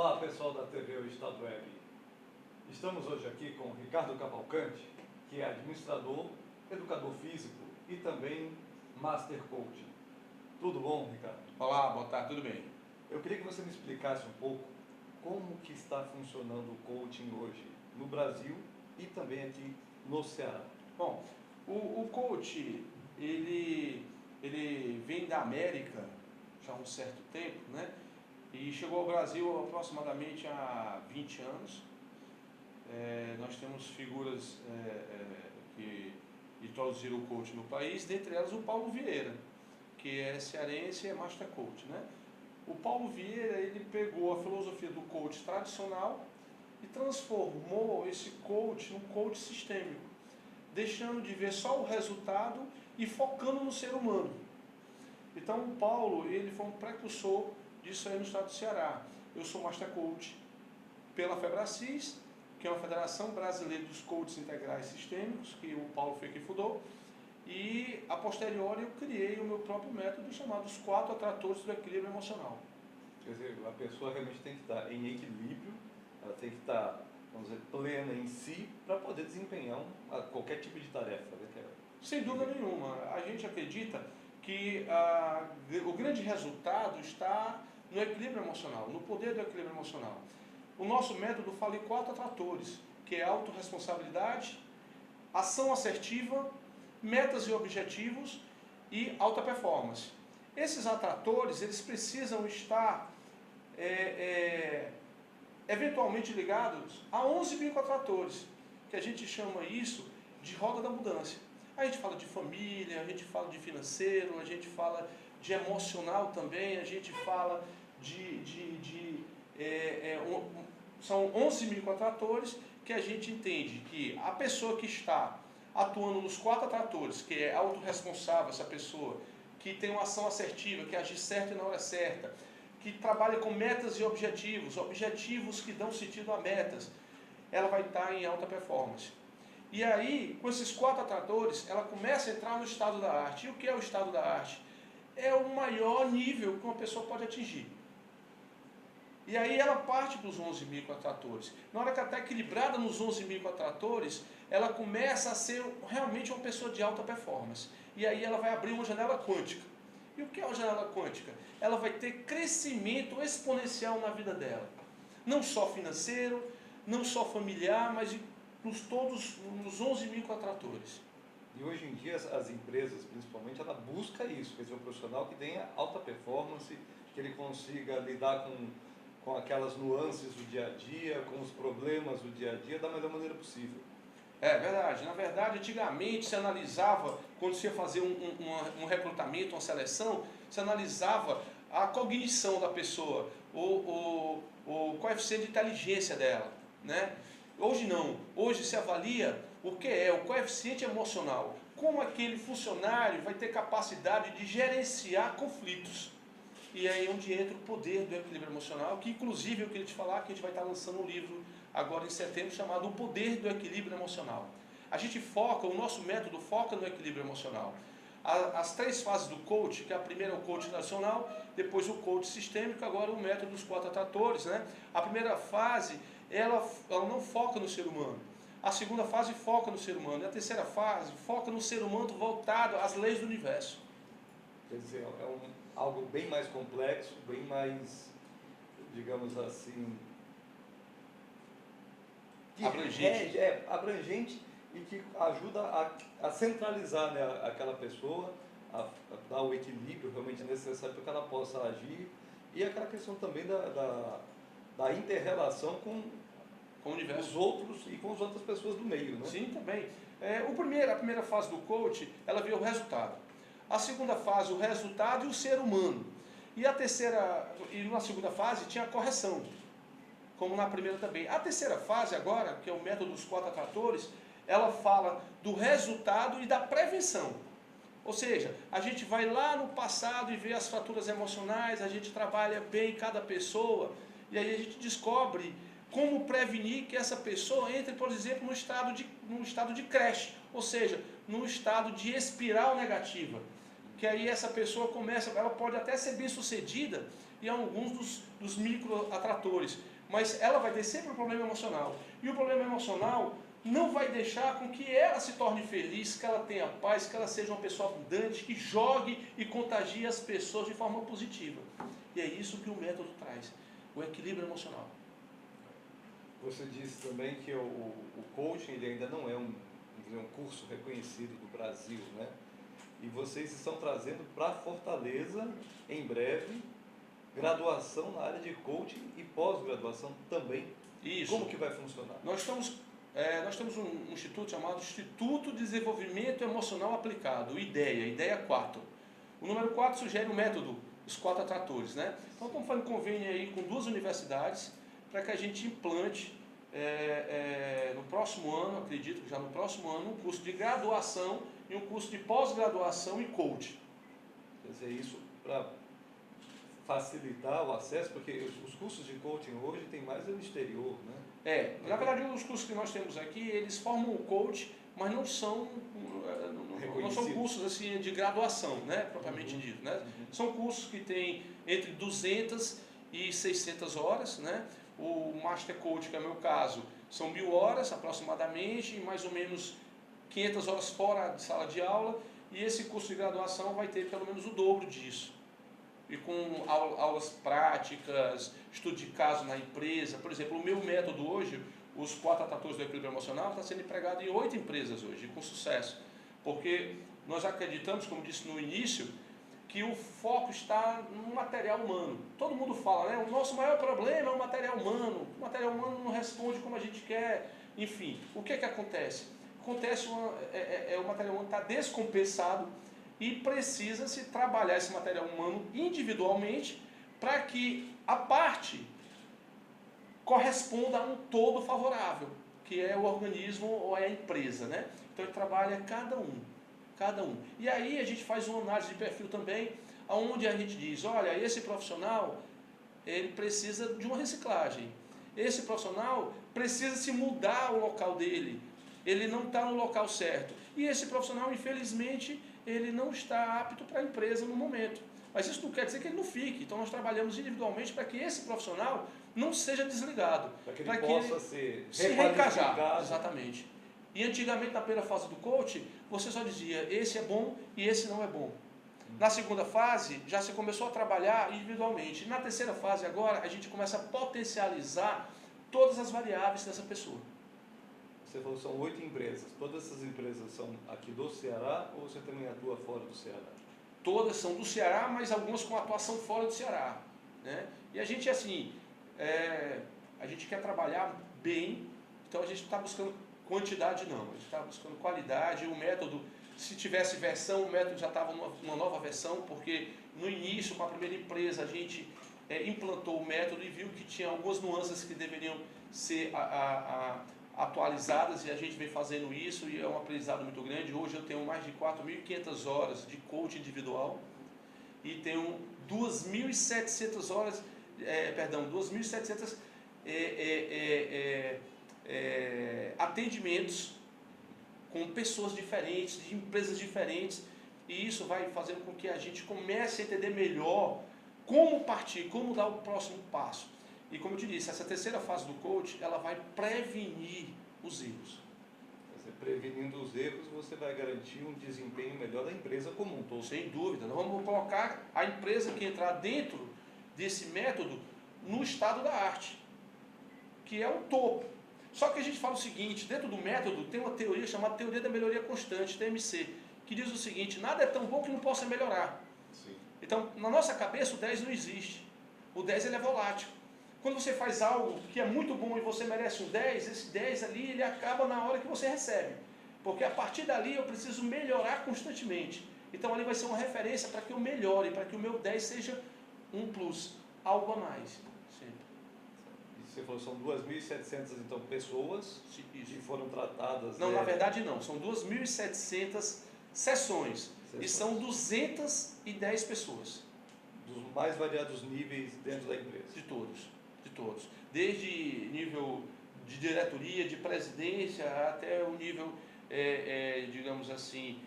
Olá pessoal da TV O Estado Web. Estamos hoje aqui com o Ricardo Cavalcante, que é administrador, educador físico e também Master Coach. Tudo bom, Ricardo? Olá, boa tarde, tudo bem? Eu queria que você me explicasse um pouco como que está funcionando o coaching hoje no Brasil e também aqui no Ceará. Bom, o coach, ele vem da América já há um certo tempo, né? E chegou ao Brasil aproximadamente há 20 anos. Nós temos figuras que introduziram o coach no país, dentre elas o Paulo Vieira, que é cearense e é Master Coach, né? O Paulo Vieira, ele pegou a filosofia do coach tradicional e transformou esse coach num coach sistêmico, deixando de ver só o resultado e focando no ser humano. Então o Paulo, ele foi um precursor disso aí no estado do Ceará. Eu sou Master Coach pela FEBRACIS, que é uma Federação Brasileira dos Coaches Integrais Sistêmicos, que o Paulo foi quem fundou, e a posteriori eu criei o meu próprio método chamado os 4 atratores do equilíbrio emocional. Quer dizer, a pessoa realmente tem que estar em equilíbrio, ela tem que estar, vamos dizer, plena em si para poder desempenhar qualquer tipo de tarefa, né? Sem dúvida nenhuma. A gente acredita que o grande resultado está no equilíbrio emocional, no poder do equilíbrio emocional. O nosso método fala em 4 atratores, que é autorresponsabilidade, ação assertiva, metas e objetivos e alta performance. Esses atratores, eles precisam estar eventualmente ligados a 11 microatratores, que a gente chama isso de roda da mudança. A gente fala de família, a gente fala de financeiro, a gente fala de emocional também, a gente fala são 11 microatratores que a gente entende que a pessoa que está atuando nos 4 atratores, que é autorresponsável, essa pessoa, que tem uma ação assertiva, que age certo e na hora certa, que trabalha com metas e objetivos que dão sentido a metas, ela vai estar em alta performance. E aí, com esses 4 atratores, ela começa a entrar no estado da arte. E o que é o estado da arte? É o maior nível que uma pessoa pode atingir. E aí ela parte para os 11 microatratores. Na hora que ela está equilibrada nos 11 microatratores, ela começa a ser realmente uma pessoa de alta performance. E aí ela vai abrir uma janela quântica. E o que é uma janela quântica? Ela vai ter crescimento exponencial na vida dela. Não só financeiro, não só familiar, mas nos 11 microatratores. E hoje em dia as empresas, principalmente, ela busca isso, quer dizer, um profissional que tenha alta performance, que ele consiga lidar com aquelas nuances do dia a dia, com os problemas do dia a dia, da melhor maneira possível. É verdade. Na verdade, antigamente se analisava, quando se ia fazer um recrutamento, uma seleção, se analisava a cognição da pessoa, o coeficiente de inteligência dela, né? Hoje não. Hoje se avalia o que é o coeficiente emocional. Como aquele funcionário vai ter capacidade de gerenciar conflitos. E é aí onde entra o poder do equilíbrio emocional, que inclusive eu queria te falar que a gente vai estar lançando um livro agora em setembro chamado O Poder do Equilíbrio Emocional. A gente foca, o nosso método foca no equilíbrio emocional. As 3 fases do coach, que a primeira é o coach tradicional, depois o coach sistêmico, agora o método dos 4 atratores, né? A primeira fase, ela não foca no ser humano. A segunda fase foca no ser humano. E a terceira fase foca no ser humano voltado às leis do universo. Quer dizer, é algo bem mais complexo, bem mais, digamos assim, abrangente. Abrangente e que ajuda a centralizar, né, aquela pessoa, a dar o equilíbrio realmente necessário para que ela possa agir. E aquela questão também da inter-relação com o universo, os outros e com as outras pessoas do meio, né? Sim, também. A primeira fase do coach, ela vê o resultado. A segunda fase, o resultado e o ser humano. E na segunda fase tinha a correção, como na primeira também. A terceira fase agora, que é o método dos 4 atratores, ela fala do resultado e da prevenção. Ou seja, a gente vai lá no passado e vê as fraturas emocionais, a gente trabalha bem cada pessoa, e aí a gente descobre como prevenir que essa pessoa entre, por exemplo, num estado de crash, ou seja, num estado de espiral negativa. Que aí essa pessoa ela pode até ser bem sucedida em alguns dos microatratores, mas ela vai ter sempre um problema emocional. E o problema emocional não vai deixar com que ela se torne feliz, que ela tenha paz, que ela seja uma pessoa abundante, que jogue e contagie as pessoas de forma positiva. E é isso que o método traz, o equilíbrio emocional. Você disse também que o coaching ele ainda não é um curso reconhecido do Brasil, né? E vocês estão trazendo para Fortaleza, em breve, graduação na área de coaching e pós-graduação também. Isso. Como que vai funcionar? Nós temos um instituto chamado Instituto de Desenvolvimento Emocional Aplicado, IDEA 4. O número 4 sugere o método, os 4 atratores, né? Então estamos fazendo convênio aí com 2 universidades para que a gente implante no próximo ano, acredito que já no próximo ano, um curso de graduação e um curso de pós-graduação em coaching. Quer dizer, isso para facilitar o acesso, porque os cursos de coaching hoje tem mais no exterior, né? Na verdade, os cursos que nós temos aqui, eles formam o coach, mas não são cursos assim, de graduação, né, propriamente dito. Né? São cursos que têm entre 200 e 600 horas. Né? O Master Coach, que é o meu caso, são 1000 horas aproximadamente, e mais ou menos 500 horas fora de sala de aula, e esse curso de graduação vai ter pelo menos o dobro disso. E com aulas práticas, estudo de caso na empresa. Por exemplo, o meu método hoje, os 4 atratores do equilíbrio emocional, está sendo empregado em 8 empresas hoje, com sucesso. Porque nós acreditamos, como disse no início, que o foco está no material humano. Todo mundo fala, né? O nosso maior problema é o material humano. O material humano não responde como a gente quer. Enfim, o que acontece? Acontece o material humano está descompensado e precisa-se trabalhar esse material humano individualmente para que a parte corresponda a um todo favorável, que é o organismo ou é a empresa, né? Então ele trabalha cada um. E aí a gente faz uma análise de perfil também, onde a gente diz, olha, esse profissional, ele precisa de uma reciclagem. Esse profissional precisa se mudar o local dele. Ele não está no local certo. E esse profissional, infelizmente, ele não está apto para a empresa no momento. Mas isso não quer dizer que ele não fique. Então nós trabalhamos individualmente para que esse profissional não seja desligado. Para que ele possa ser se reencajar. Exatamente. E antigamente, na primeira fase do coach, você só dizia, esse é bom e esse não é bom. Na segunda fase, já se começou a trabalhar individualmente. Na terceira fase, agora, a gente começa a potencializar todas as variáveis dessa pessoa. Você falou que são 8 empresas. Todas essas empresas são aqui do Ceará ou você também atua fora do Ceará? Todas são do Ceará, mas algumas com atuação fora do Ceará. Né? E a gente, assim, a gente quer trabalhar bem, então a gente está buscando quantidade não, a gente está buscando qualidade. O método, se tivesse versão, o método já estava numa nova versão, porque no início, com a primeira empresa, a gente implantou o método e viu que tinha algumas nuances que deveriam ser atualizadas, e a gente vem fazendo isso e é um aprendizado muito grande. Hoje eu tenho mais de 4.500 horas de coaching individual e tenho 2.700 horas, 2.700 atendimentos com pessoas diferentes, de empresas diferentes, e isso vai fazendo com que a gente comece a entender melhor como partir, como dar o próximo passo. E como eu te disse, essa terceira fase do coach, ela vai prevenir os erros. Prevenindo os erros, você vai garantir um desempenho melhor da empresa como um todo. Sem dúvida. Nós vamos colocar a empresa que entrar dentro desse método no estado da arte, que é o topo. Só que a gente fala o seguinte, dentro do método tem uma teoria chamada Teoria da Melhoria Constante, TMC, que diz o seguinte, nada é tão bom que não possa melhorar. Sim. Então, na nossa cabeça, o 10 não existe. O 10 ele é volátil. Quando você faz algo que é muito bom e você merece um 10, esse 10 ali ele acaba na hora que você recebe. Porque a partir dali eu preciso melhorar constantemente. Então ali vai ser uma referência para que eu melhore, para que o meu 10 seja um plus, algo a mais. Sempre. Você falou que são 2.700 então, pessoas que foram tratadas... Não, na verdade não, são 2.700 sessões e são 210 pessoas. Dos mais variados níveis dentro da empresa. De todos. Desde nível de diretoria, de presidência, até o nível, digamos assim,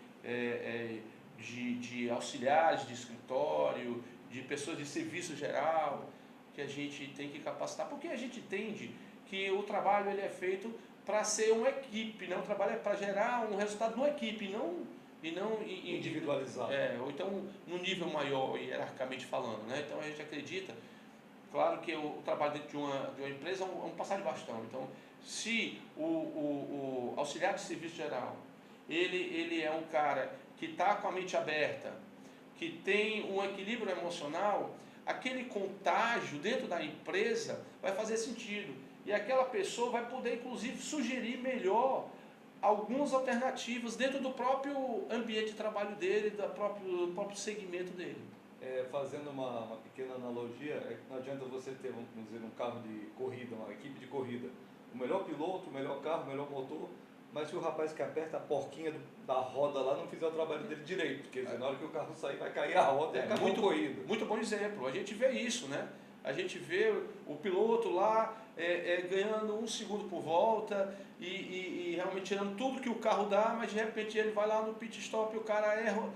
de auxiliares de escritório, de pessoas de serviço geral, que a gente tem que capacitar, porque a gente entende que o trabalho ele é feito para ser uma equipe, né? O trabalho é para gerar um resultado numa equipe, e não individualizado. Ou então num nível maior, hierarquicamente falando, né? Então a gente acredita, claro que o trabalho dentro de uma empresa é um passar de bastão. Então, se o auxiliar de serviço geral, ele é um cara que está com a mente aberta, que tem um equilíbrio emocional, aquele contágio dentro da empresa vai fazer sentido. E aquela pessoa vai poder, inclusive, sugerir melhor algumas alternativas dentro do próprio ambiente de trabalho dele, do próprio segmento dele. Fazendo uma pequena analogia, não adianta você ter, vamos dizer, um carro de corrida, uma equipe de corrida, o melhor piloto, o melhor carro, o melhor motor, mas se o rapaz que aperta a porquinha da roda lá não fizer o trabalho dele direito, quer dizer, na hora que o carro sair vai cair a roda e acabou a corrida. Muito bom exemplo, a gente vê isso, né? A gente vê o piloto lá ganhando 1 segundo por volta e realmente tirando tudo que o carro dá, mas de repente ele vai lá no pit stop e o cara erra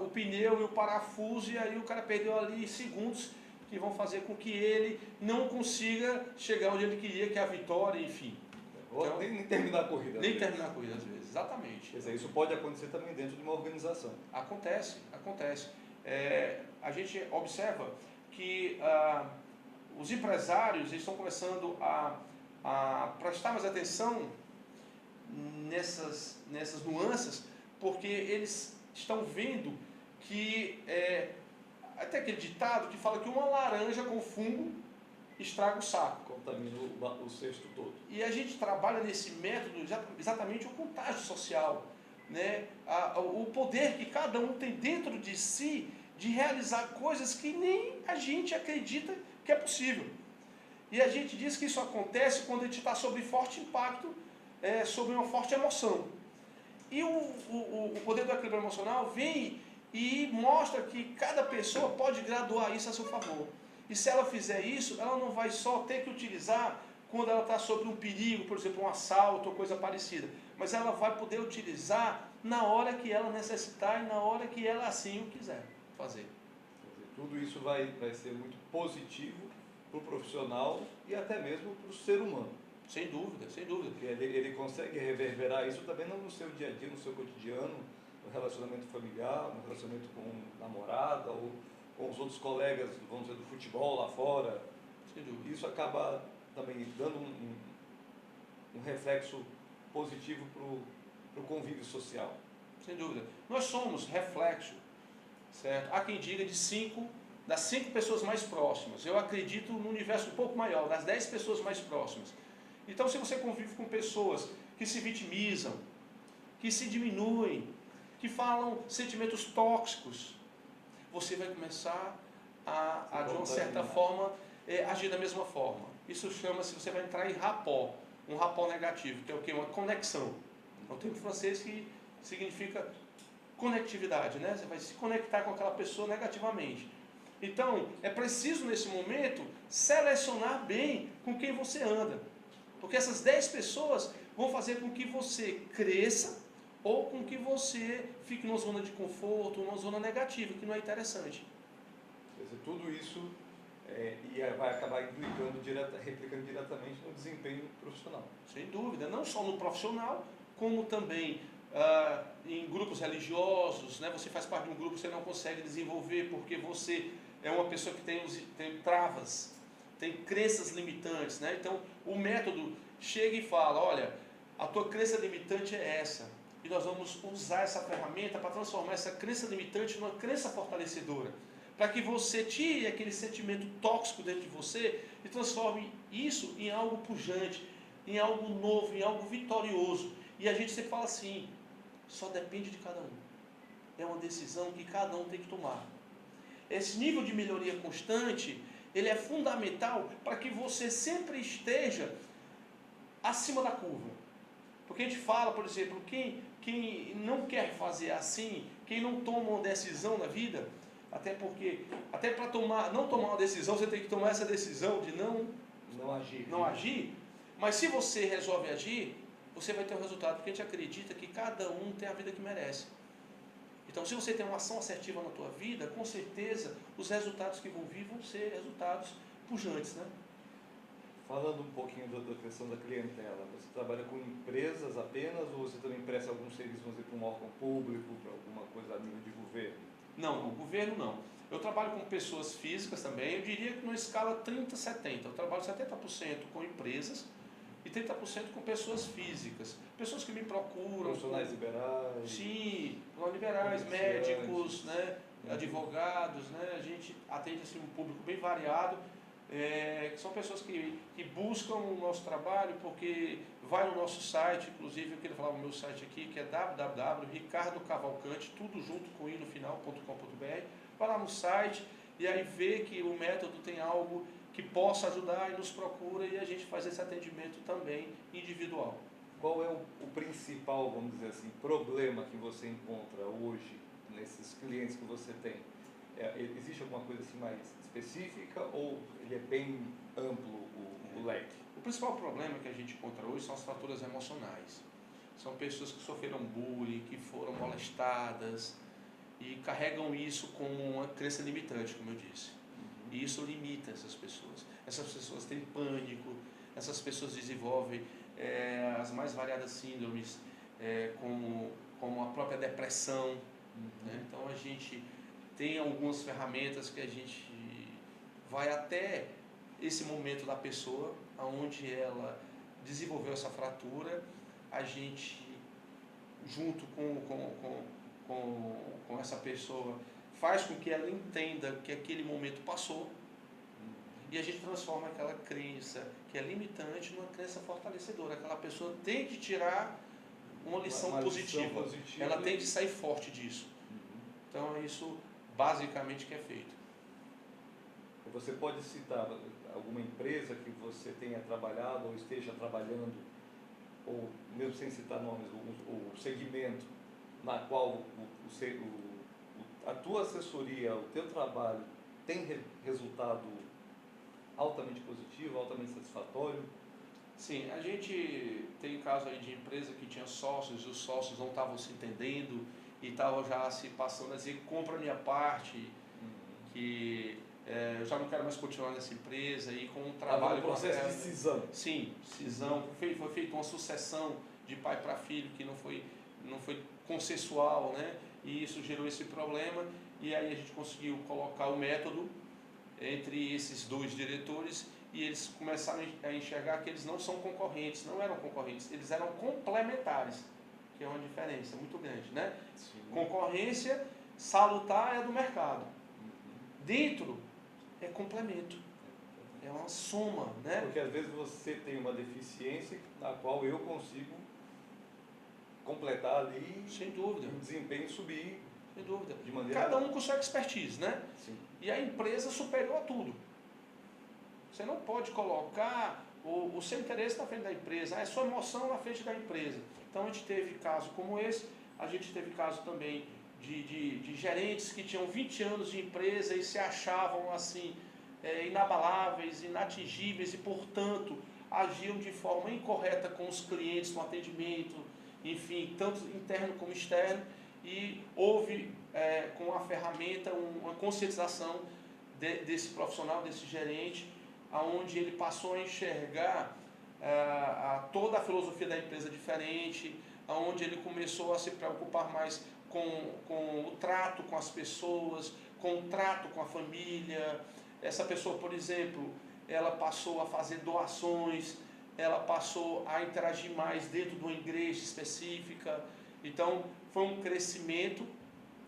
o pneu e o parafuso, e aí o cara perdeu ali segundos que vão fazer com que ele não consiga chegar onde ele queria, que é a vitória, enfim. Então, nem terminar a corrida. Nem terminar a corrida às vezes, exatamente. Quer dizer, isso pode acontecer também dentro de uma organização. Acontece. A gente observa que os empresários estão começando a prestar mais atenção nessas nuances, porque eles estão vendo que até aquele ditado que fala que uma laranja com fungo estraga o saco. Contamina o cesto todo. E a gente trabalha nesse método exatamente o contágio social, né? O poder que cada um tem dentro de si de realizar coisas que nem a gente acredita que é possível. E a gente diz que isso acontece quando a gente está sob forte impacto, sob uma forte emoção. E o poder do equilíbrio emocional vem e mostra que cada pessoa pode graduar isso a seu favor. E se ela fizer isso, ela não vai só ter que utilizar quando ela está sob um perigo, por exemplo, um assalto ou coisa parecida, mas ela vai poder utilizar na hora que ela necessitar e na hora que ela assim o quiser fazer. Tudo isso vai ser muito positivo para o profissional e até mesmo para o ser humano. Sem dúvida, sem dúvida. Porque ele consegue reverberar isso também no seu dia a dia, no seu cotidiano, no relacionamento familiar, no relacionamento com namorada ou com os outros colegas, vamos dizer, do futebol lá fora. Sem dúvida. Isso acaba também dando um reflexo positivo para o convívio social. Sem dúvida. Nós somos reflexo, certo? Há quem diga das 5 pessoas mais próximas. Eu acredito no universo um pouco maior, das 10 pessoas mais próximas. Então, se você convive com pessoas que se vitimizam, que se diminuem, que falam sentimentos tóxicos, você vai começar a de uma certa forma, agir da mesma forma. Isso chama-se, você vai entrar em rapport, um rapport negativo, que é o quê? Uma conexão. É um termo francês que significa conectividade, né? Você vai se conectar com aquela pessoa negativamente. Então, é preciso nesse momento selecionar bem com quem você anda. Porque essas 10 pessoas vão fazer com que você cresça ou com que você fique numa zona de conforto, numa zona negativa, que não é interessante. Quer dizer, tudo isso vai acabar replicando diretamente no desempenho profissional. Sem dúvida, não só no profissional, como também em grupos religiosos, né? Você faz parte de um grupo que você não consegue desenvolver porque você é uma pessoa que tem travas, tem crenças limitantes, né? Então, o método chega e fala, olha, a tua crença limitante é essa, e nós vamos usar essa ferramenta para transformar essa crença limitante numa crença fortalecedora, para que você tire aquele sentimento tóxico dentro de você e transforme isso em algo pujante, em algo novo, em algo vitorioso. E a gente sempre fala assim, só depende de cada um. É uma decisão que cada um tem que tomar. Esse nível de melhoria constante, ele é fundamental para que você sempre esteja acima da curva. Porque a gente fala, por exemplo, quem não quer fazer assim, quem não toma uma decisão na vida, até para não tomar uma decisão, você tem que tomar essa decisão de não agir, mas se você resolve agir, você vai ter um resultado, porque a gente acredita que cada um tem a vida que merece. Então, se você tem uma ação assertiva na tua vida, com certeza, os resultados que vão vir vão ser resultados pujantes, né? Falando um pouquinho da questão da clientela, você trabalha com empresas apenas ou você também presta algum serviço, vamos dizer, para um órgão público, para alguma coisa a nível de governo? Não, o governo não. Eu trabalho com pessoas físicas também, eu diria que numa escala 30-70. Eu trabalho 70% com empresas e 30% com pessoas físicas. Pessoas que me procuram. Profissionais liberais? Sim, liberais, médicos, né, advogados, né, a gente atende assim, um público bem variado. Que são pessoas que buscam o nosso trabalho porque vai no nosso site, inclusive eu queria falar o meu site aqui, que é www.ricardocavalcante, tudo junto com i no final.com.br. Vai lá no site e aí vê que o método tem algo que possa ajudar e nos procura e a gente faz esse atendimento também individual. Qual é o principal, vamos dizer assim, problema que você encontra hoje nesses clientes que você tem? Existe alguma coisa assim mais específica ou ele é bem amplo o leque? O principal problema que a gente encontra hoje são as fraturas emocionais. São pessoas que sofreram bullying, que foram molestadas e carregam isso como uma crença limitante, como eu disse. E isso limita essas pessoas. Essas pessoas têm pânico, essas pessoas desenvolvem as mais variadas síndromes, como a própria depressão. Né? Então a gente tem algumas ferramentas que a gente vai até esse momento da pessoa, onde ela desenvolveu essa fratura, a gente, junto com essa pessoa, faz com que ela entenda que aquele momento passou e a gente transforma aquela crença que é limitante numa crença fortalecedora. Aquela pessoa tem que tirar uma lição positiva. Ela tem que sair forte disso. Então é isso basicamente que é feito. Você pode citar alguma empresa que você tenha trabalhado ou esteja trabalhando, ou mesmo sem citar nomes, o segmento na qual a tua assessoria, o teu trabalho tem resultado altamente positivo, altamente satisfatório? Sim, a gente tem caso aí de empresa que tinha sócios e os sócios não estavam se entendendo e estavam já se passando a dizer, compra a minha parte, que eu já não quero mais continuar nessa empresa e com um trabalho... processo de cisão. Sim, cisão. Foi feita uma sucessão de pai para filho que não foi consensual, né? E isso gerou esse problema e aí a gente conseguiu colocar o método entre esses dois diretores e eles começaram a enxergar que eles não são concorrentes, não eram concorrentes, eles eram complementares, que é uma diferença muito grande, né? Sim. Concorrência salutar é do mercado. Dentro é complemento, é uma soma, né? Porque às vezes você tem uma deficiência na qual eu consigo completar ali, sem dúvida, o desempenho subir, sem dúvida. De maneira... Cada um com sua expertise, né? Sim. E a empresa superior a tudo. Você não pode colocar o seu interesse na frente da empresa, a sua emoção na frente da empresa. Então a gente teve caso como esse, a gente teve caso também de gerentes que tinham 20 anos de empresa e se achavam assim inabaláveis, inatingíveis e, portanto, agiam de forma incorreta com os clientes no atendimento, enfim, tanto interno como externo, e houve com a ferramenta uma conscientização desse profissional, desse gerente, onde ele passou a enxergar toda a filosofia da empresa diferente, onde ele começou a se preocupar mais com o trato com as pessoas, com o trato com a família. Essa pessoa, por exemplo, ela passou a fazer doações, ela passou a interagir mais dentro de uma igreja específica. Então, foi um crescimento,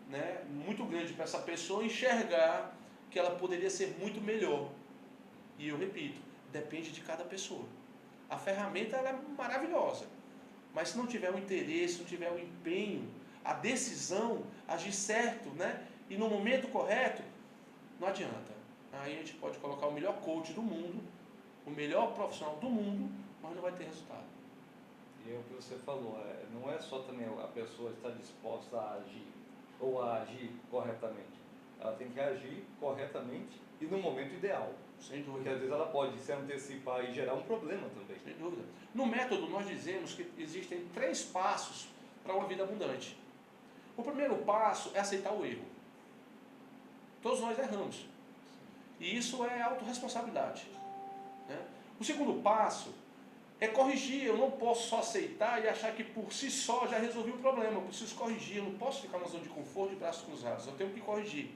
né, muito grande para essa pessoa enxergar que ela poderia ser muito melhor. E eu repito, depende de cada pessoa. A ferramenta ela é maravilhosa, mas se não tiver o interesse, se não tiver o empenho, a decisão, agir certo, né, e no momento correto, não adianta. Aí a gente pode colocar o melhor coach do mundo, o melhor profissional do mundo, mas não vai ter resultado. E é o que você falou, não é só também a pessoa estar disposta a agir, ou a agir corretamente. Ela tem que agir corretamente e no momento ideal. Sem dúvida. Porque às vezes ela pode se antecipar e gerar um problema também. Sem dúvida. No método nós dizemos que existem 3 passos para uma vida abundante. O primeiro passo é aceitar o erro. Todos nós erramos. E isso é autorresponsabilidade, né? O segundo passo é corrigir. Eu não posso só aceitar e achar que por si só já resolvi o problema. Eu preciso corrigir, eu não posso ficar na zona de conforto de braços cruzados. Eu tenho que corrigir.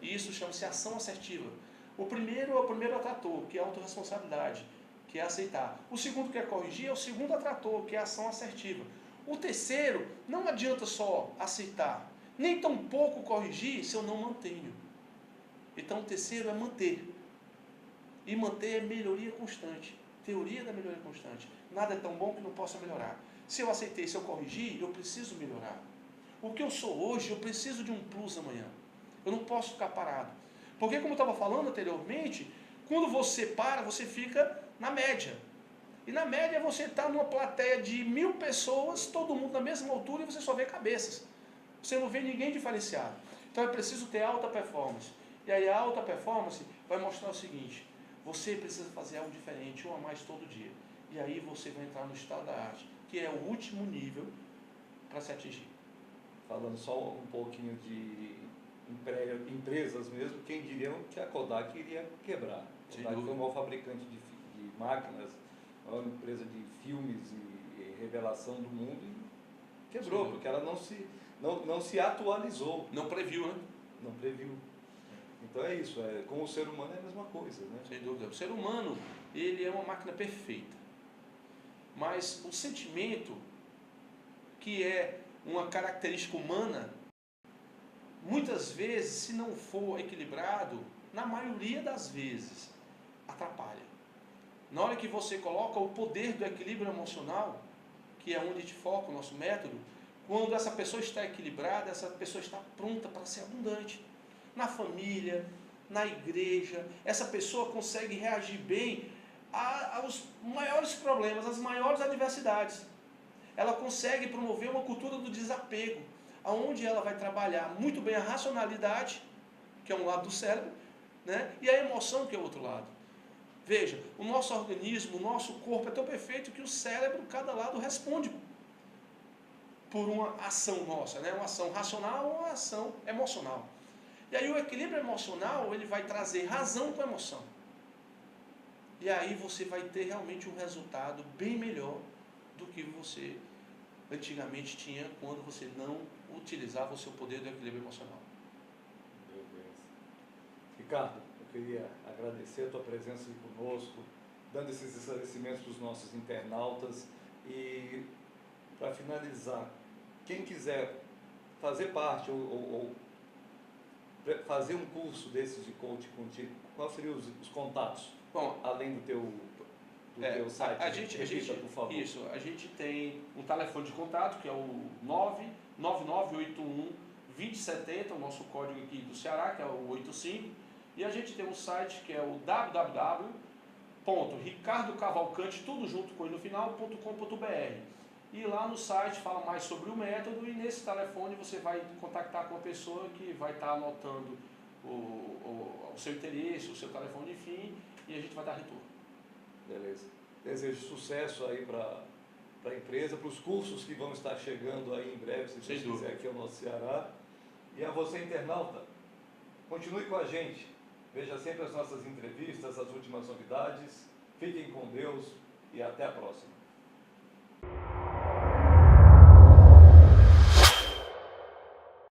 E isso chama-se ação assertiva. O primeiro atrator, que é a autorresponsabilidade, que é aceitar. O segundo que é corrigir é o segundo atrator, que é a ação assertiva. O terceiro, não adianta só aceitar, nem tão pouco corrigir se eu não mantenho. Então o terceiro é manter. E manter é melhoria constante. Teoria da melhoria constante. Nada é tão bom que não possa melhorar. Se eu aceitei, se eu corrigir, eu preciso melhorar. O que eu sou hoje, eu preciso de um plus amanhã. Eu não posso ficar parado. Porque, como eu estava falando anteriormente, quando você para, você fica na média. E na média você está numa plateia de 1000 pessoas, todo mundo na mesma altura, e você só vê cabeças. Você não vê ninguém diferenciado. Então é preciso ter alta performance. E aí a alta performance vai mostrar o seguinte: você precisa fazer algo diferente, um a mais todo dia. E aí você vai entrar no estado da arte, que é o último nível para se atingir. Falando só um pouquinho de empresas mesmo, quem diria que a Kodak iria quebrar. A Kodak foi o maior fabricante de máquinas, a maior empresa de filmes e revelação do mundo, e quebrou, porque ela não se atualizou. Não previu, né? Não previu. Então é isso, com o ser humano é a mesma coisa, né? Sem dúvida. O ser humano, ele é uma máquina perfeita. Mas o sentimento, que é uma característica humana, muitas vezes, se não for equilibrado, na maioria das vezes, atrapalha. Na hora que você coloca o poder do equilíbrio emocional, que é onde a gente foca o nosso método, quando essa pessoa está equilibrada, essa pessoa está pronta para ser abundante. Na família, na igreja, essa pessoa consegue reagir bem aos maiores problemas, às maiores adversidades. Ela consegue promover uma cultura do desapego, onde ela vai trabalhar muito bem a racionalidade, que é um lado do cérebro, né? E a emoção, que é o outro lado. Veja, o nosso organismo, o nosso corpo é tão perfeito que o cérebro, cada lado, responde por uma ação nossa, né? Uma ação racional ou uma ação emocional. E aí o equilíbrio emocional, ele vai trazer razão com emoção. E aí você vai ter realmente um resultado bem melhor do que você antigamente tinha quando você não utilizava o seu poder do equilíbrio emocional. Beleza. Ricardo, eu queria agradecer a tua presença aqui conosco, dando esses esclarecimentos para os nossos internautas. E, para finalizar, quem quiser fazer parte ou fazer um curso desses de coaching contigo, quais seriam os contatos? Bom, além do teu site? Repita, por favor. Isso, a gente tem um telefone de contato, que é o 99981-2070, o nosso código aqui do Ceará, que é o 85, e a gente tem um site que é o www.ricardocavalcante, tudo junto com ele no final.com.br. E lá no site fala mais sobre o método, e nesse telefone você vai contactar com a pessoa que vai estar anotando o seu interesse, o seu telefone, enfim, e a gente vai dar retorno. Beleza. Desejo sucesso aí para a empresa, para os cursos que vão estar chegando aí em breve, se Deus quiser, aqui ao nosso Ceará. E a você, internauta, continue com a gente. Veja sempre as nossas entrevistas, as últimas novidades. Fiquem com Deus e até a próxima.